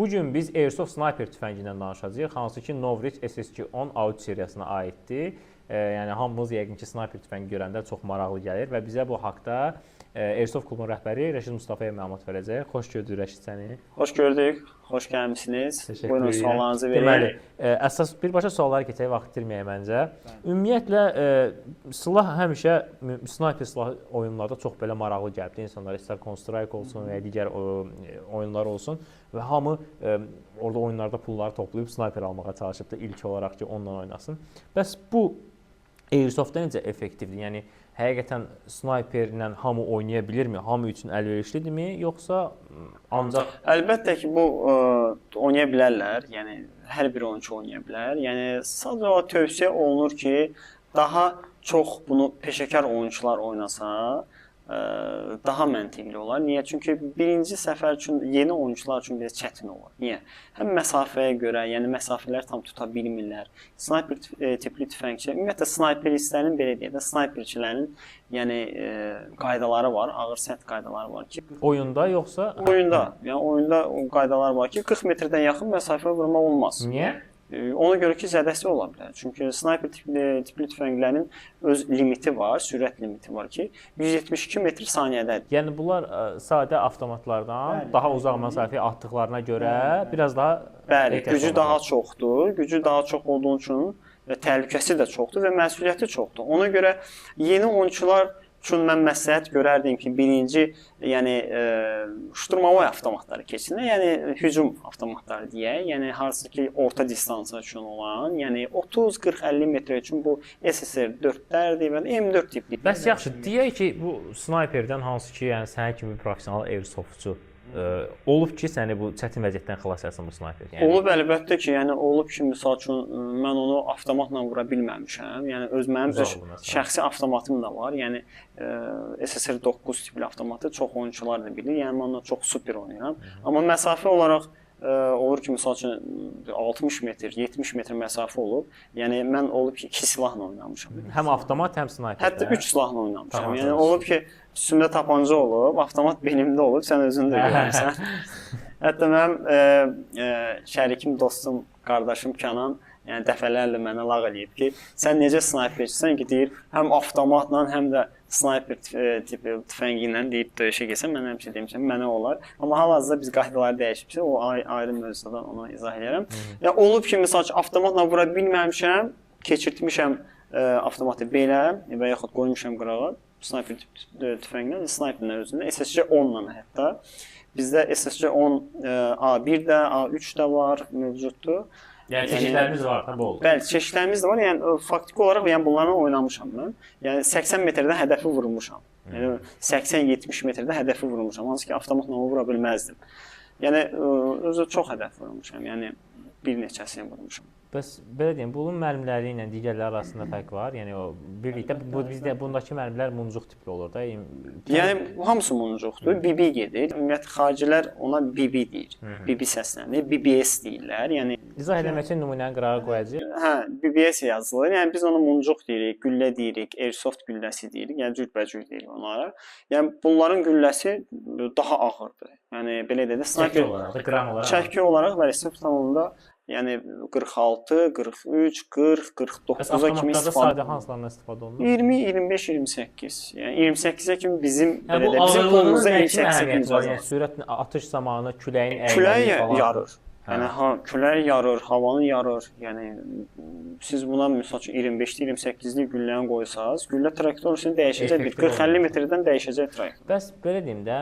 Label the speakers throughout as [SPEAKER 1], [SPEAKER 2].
[SPEAKER 1] Bu gün biz Airsoft Sniper tüfəngindən danışacağıq, hansı ki Novritsch SSG-10 AUG seriyasına aiddir. Yəni hamımız yəqin ki sniper tüfəngi görəndə çox maraqlı gəlir və bizə bu haqqda Airsoft klubunun rəhbəri Rəşid Mustafayev məlumat verəcək. Xoş gördük Rəşid səni.
[SPEAKER 2] Xoş gördük. Xoş gəlmisiniz. Buyurun suallarınızı verin.
[SPEAKER 1] Deməli, əsas birbaşa sualları keçək, vaxt itirməyək məncə. Ümumiyyətlə silah həmişə sniper silahı oyunlarda çox belə maraqlı gəlibdi. İnsanlar istər Counter-Strike olsun və ya digər oyunlar olsun və hamı orada oyunlarda pulları toplayıb sniper almağa çalışıbdı ilk olaraq ki onunla oynasın. Bəs bu Airsoftda necə effektivdir? Yəni həqiqətən sniperlə hamı oynaya bilirmi? Hamı üçün əlverişlidirmi, yoxsa ancaq
[SPEAKER 2] Əlbəttə ki, bu oynaya bilərlər. Yəni hər bir oyunçu oynaya bilər. Yəni sadəcə o tövsiyə olunur ki, daha çox bunu peşəkar oyunçular oynasa, daha məntiqli olar. Niyə? Çünki birinci səfər üçün yeni oyunçular üçün biraz çətin olur. Niyə? Həm məsafəyə görə, yəni məsafələri tam tuta bilmirlər. Sniper tipli tüfəngçi, ümumiyyətlə snayperistlərin belə deyək də, snayperçilərin yəni qaydaları var, ağır sərt qaydaları var ki,
[SPEAKER 1] oyunda yoxsa
[SPEAKER 2] oyunda, yəni oyunda o qaydalar var ki, 40 metrdən yaxın məsafə vurmaq olmaz.
[SPEAKER 1] Niyə?
[SPEAKER 2] Ona görə ki, zədəsi ola bilər. Çünki sniper tipli tüfənglərin öz limiti var, sürət limiti var ki, 172 metr saniyədədir.
[SPEAKER 1] Yəni bunlar sadə avtomatlardan daha uzaq məsafəyə atdıqlarına görə biraz daha
[SPEAKER 2] gücü daha çoxdur. Gücü daha çox olduğu üçün təhlükəsi də çoxdur və məsuliyyəti çoxdur. Ona görə yeni oyunçular üçün mən məsləhət görərdim ki, birinci, yəni şturmavoy avtomatları keçsinlər, yəni hücum avtomatları deyək, yəni hansı ki orta distansiya üçün olan, yəni 30, 40, 50 metrə üçün bu SSR 4-lərdir və M4 tipli.
[SPEAKER 1] Bəs yaxşı, deyək ki, bu sniperdən hansı ki, yəni sənin kimi professional airsoftçu olub ki, səni bu çətin vəziyyətdən xilas etsin bu sniper.
[SPEAKER 2] Yəni olub əlbəttə ki, yəni olub ki, məsəl üçün mən onu avtomatla vura bilməmişəm. Yəni mənim şəxsi avtomatım da var. Yəni SSR 9 tipli avtomatı çox oyunçular da bilir. Yəni mən onunla çox super oynayıram. Amma məsafə olaraq olur ki, məsəl üçün 60 metr, 70 metr məsafə olub. Yəni mən olub ki, 2 silahla oynamışam.
[SPEAKER 1] Həm avtomat, həm sniper.
[SPEAKER 2] Hətta 3 silahla oynamışam. Yəni olub ki, üstümdə tapanca olub, avtomat belimdə olub, sən özün də görürsən. Hətta mənim şərikim, dostum, qardaşım Kənan yəni dəfələrlə mənə lağ eləyib ki, sən necə snayperçisən ki, deyir, həm avtomatla, həm də snayper tipi tüfəngi ilə deyib döyüşə gəlsən, mən həmişə demişəm, mənə olar. Amma hal-hazırda biz qaydaları dəyişibsə, o ayrı mövzudan onu izah edirəm. Yəni olub ki, məsəl üçün avtomatla vura bilməmişəm, keçirtmişəm avtomatı belə və yaxud qoymuşam qırağa, snayper tüfənglə, snayperlə özündə, SSG-10-la hətta. Bizdə SSG-10 A1 də, A3 də var, mövcuddur.
[SPEAKER 1] Yəni çeşidlərimiz var, tabii oldu.
[SPEAKER 2] Bəli, çeşidlərimiz də var. Yəni faktiki olaraq yəni bunlarla oynamışam mən. Yəni 80 metrdən hədəfi vurmuşam. Yəni 80-70 metrdə hədəfi vurmuşam. Hansı ki avtomatla vura bilməzdim. Yəni özü çox hədəf vurmuşam. Yəni bir neçəsini vurmuşam.
[SPEAKER 1] Bəs belə deyim, bunun mərmiləri ilə digərləri arasında fərq var. Yəni o birlikdə bizdə bundakı mərmilər muncuq tipli olur da.
[SPEAKER 2] Yəni hamısı muncuqdur. BB gedir. Ümumiyyətlə xaricilər ona BB deyir. BB səslənir. BBS deyirlər. Yəni
[SPEAKER 1] izah etmək üçün nümunəni qırağa qoyacağıq.
[SPEAKER 2] Hə, BBS yazılır. Yəni biz onu muncuq deyirik, güllə deyirik, airsoft gülləsi deyirik. Yəni cürbəcür deyirik onlara. Yəni bunların gülləsi daha ağırdır. Yəni belə dedə
[SPEAKER 1] çəki olaraq, qram olaraq.
[SPEAKER 2] Çəki olaraq və sırf-tamamında yəni 46, 43, 40, 49-a kimi istifadə
[SPEAKER 1] sadə hansılarından istifadə olunur?
[SPEAKER 2] 20, 25, 28. Yəni 28-ə kimi bizim
[SPEAKER 1] belə
[SPEAKER 2] də bizim pulumuza 28-ə
[SPEAKER 1] var. Yəni sürət atış zamanı küləyin
[SPEAKER 2] əyləyi falan yarır. Yəni külək yarır, havanı yarır. Yəni siz buna məsəl üçün 25-li, 28-li gülləni qoysanız, güllə trayektoriyasını dəyişəcək, 40-50 metrdən dəyişəcək trayektor.
[SPEAKER 1] Bəs belə deyim də,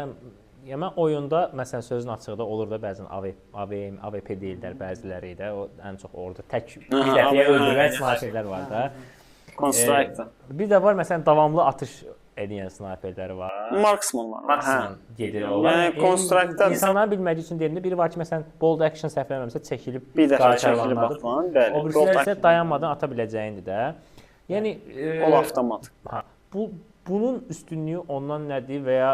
[SPEAKER 1] yəni mən oyunda məsələn sözün açıqda olur da bəzən AVM, AVP deyirlər bəziləri də. O ən çox orada tək bir dəfəyə öldürən snayperlər var da.
[SPEAKER 2] Counter-Strike.
[SPEAKER 1] Bir də var məsələn davamlı atış edən snayperləri var.
[SPEAKER 2] Marksmanlar var.
[SPEAKER 1] Hə, gedir onlar.
[SPEAKER 2] Yəni Counter-Strike-da
[SPEAKER 1] insanların bilmədiyi üçün deyirəm, biri var ki məsələn bold action səhv eləmirəmsə çəkilib
[SPEAKER 2] bir dəfə çəkilib baxan, bəli.
[SPEAKER 1] O birisi isə dayanmadan ata biləcəyindir də. Yəni
[SPEAKER 2] o avtomat.
[SPEAKER 1] Bunun üstünlüyü ondan nədir və ya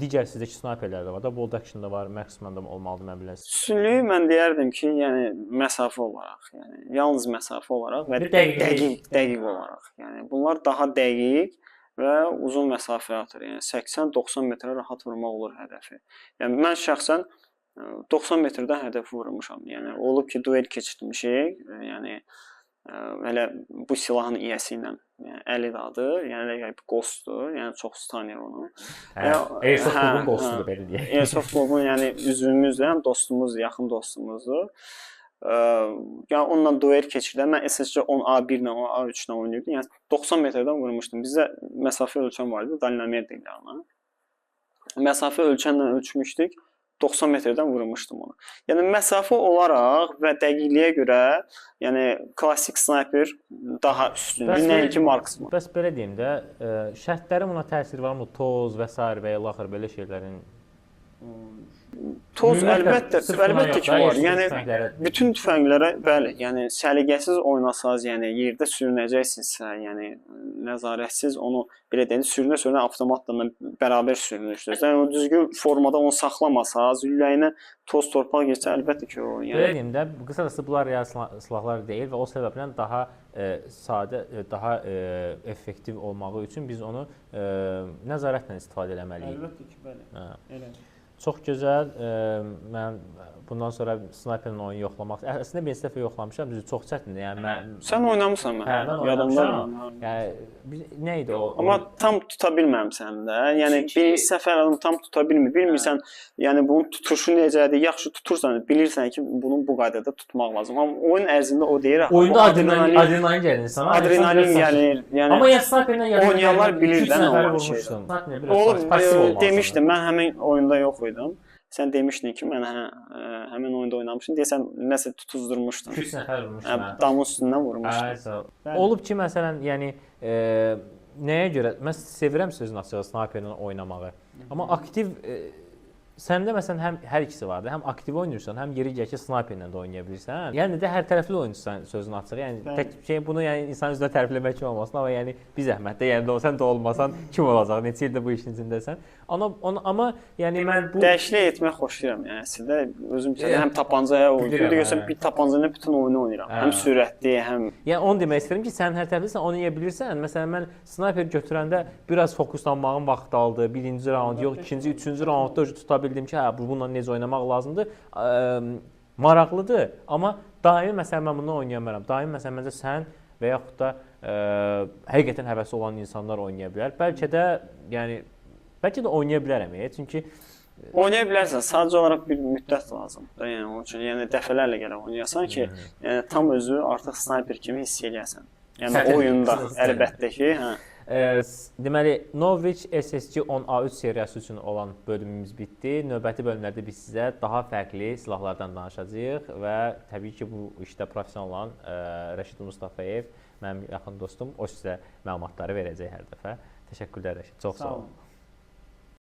[SPEAKER 1] digər sizdəki snayperlər də var da, bold action-da var, marksman-da olmalıdır mən bilirəm.
[SPEAKER 2] Üstünlüyü mən deyərdim ki, yəni məsafə olaraq, yəni yalnız məsafə olaraq və dəqiq olaraq. Yəni bunlar daha dəqiq və uzun məsafə atır. Yəni 80-90 metrə rahat vurmaq olur hədəfi. Yəni mən şəxsən 90 metrdən hədəf vurmuşam. Yəni olub ki, duel keçirmişik. Yəni elə bu silahın iyəsi ilə, yəni Əli adı, yəni elə bir qostdur. Yəni çox tanıyır onu.
[SPEAKER 1] Airsoft klubun qostudur belə deyək.
[SPEAKER 2] Airsoft klubun yəni üzvümüzdür, həm dostumuzdur, yaxın dostumuzdur. Yəni onunla duel keçirdim. Mən SSC 10A1 ilə, 10A3 ilə oynayırdım. Yəni 90 metrdən vurmuşdum. Bizdə məsafə ölçən var idi, dinamer deyirlər ona. Məsafə ölçənlə ölçmüşdük. 90 metrdən vurmuşdum onu. Yəni məsafə olaraq və dəqiqliyə görə, yəni klassik snayper daha üstündür, nəinki marksman.
[SPEAKER 1] Bəs belə deyim də, şərtlərin buna təsiri varmı? Toz və sair və ilaxır belə şeylərin?
[SPEAKER 2] Toz əlbəttə ki var. Yəni bütün tüfənglərə bəli, yəni səliqəsiz oynasaz, yəni yerdə sürünəcəksinizsə, yəni nəzarətsiz onu belə deyim, sürünə avtomatla bərabər sürünürsünüz. Yəni o düzgün formada onu saxlamasaz, ürəyinə toz torpaq getsə əlbəttə ki o. Yəni
[SPEAKER 1] belə deyim də, qısacası bunlar real silahlar deyil və o səbəblə daha sadə, daha effektiv olmağı üçün biz onu nəzarətlə istifadə etməliyik.
[SPEAKER 2] Əlbəttə ki, bəli. Elə.
[SPEAKER 1] Çox gözəl. Mən bundan sonra snayperlə oyun yoxlamaq. Əslində bir dəfə yoxlamışam, düzü çox çətindir. Yəni mən
[SPEAKER 2] sən oynamısan mən.
[SPEAKER 1] Hə, mən oynamışam. Yəni nə idi o?
[SPEAKER 2] Amma tam tuta bilməmisən də. Yəni birinci səfər adam tam tuta bilmir. Bilmirsən, yəni bunun tutuşu necədir? Yaxşı tutursan, bilirsən ki, bunu bu qaydada tutmaq lazım. Amma oyun ərzində o deyir.
[SPEAKER 1] Oyunda adrenalin gəlir insana.
[SPEAKER 2] Adrenalin gəlir. Yəni
[SPEAKER 1] amma ya snayperlə
[SPEAKER 2] oynayanlar bilirlər
[SPEAKER 1] o şeyi.
[SPEAKER 2] Demişdim, mən həmin oyunda yox idim. Sən demişdin ki, mən həmin oyunda oynamışdım. Deyəsən nəsə tutuzdurmuşdun.
[SPEAKER 1] 3 nəfər vurmuşdum.
[SPEAKER 2] Damın üstündən vurmuşdun.
[SPEAKER 1] Olub ki, məsələn, yəni nəyə görə? Mən sevirəm sözün açığı snayperlə oynamağı. Amma aktiv səndə məsələn həm hər ikisi vardı. Həm aktiv oynayırsan, həm yeri gəlir ki, snayperlə də oynaya bilirsən. Yəni də hər tərəfli oyunçusan sözün açığı. Yəni tək şey bunu yəni insan üzrə tərifləmək kimi olmasın, amma yəni bir zəhmət də yəni sən də olmasan kim olacaq? Neçə ildir bu işin içindəsən? Amma yəni mən bu
[SPEAKER 2] dəyişiklik etmək xoşlayıram. Yəni əslində özüm həm tapancaya oynayıram. Görsən bir tapancayla bütün oyunu oynayıram. Həm sürətli, həm
[SPEAKER 1] yəni onu demək istəyirəm ki, sən hər tərəflisən, oynaya bilirsən. Məsələn mən snayper götürəndə biraz fokuslanmağım vaxt aldı. Birinci raund yox, ikinci, üçüncü raundda tuta bildim ki, hə bununla necə oynamaq lazımdır. Maraqlıdır, amma daimi məsələn mən bunu oynaya bilmərəm. Daimi məsələn məncə sən və yaxud da həqiqətən həvəsi olan insanlar oynaya bilər. Bəlkə də oynaya bilərəm. Çünki
[SPEAKER 2] oynaya bilərsən, sadəcə olaraq bir müddət lazımdır. Yəni onun üçün yəni dəfələrlə gərək oynayasan ki, yəni tam özü artıq snayper kimi hiss eləyəsən. Yəni oyunda əlbəttə ki, hə.
[SPEAKER 1] Deməli, Novich SSC 10A3 seriyası üçün olan bölümümüz bitdi. Növbəti bölümlərdə biz sizə daha fərqli silahlardan danışacağıq və təbii ki, bu işdə professional olan Rəşid Mustafayev, mənim yaxın dostum, o sizə məlumatları verəcək hər dəfə. Təşəkkürlər Rəşid, çox sağ olun.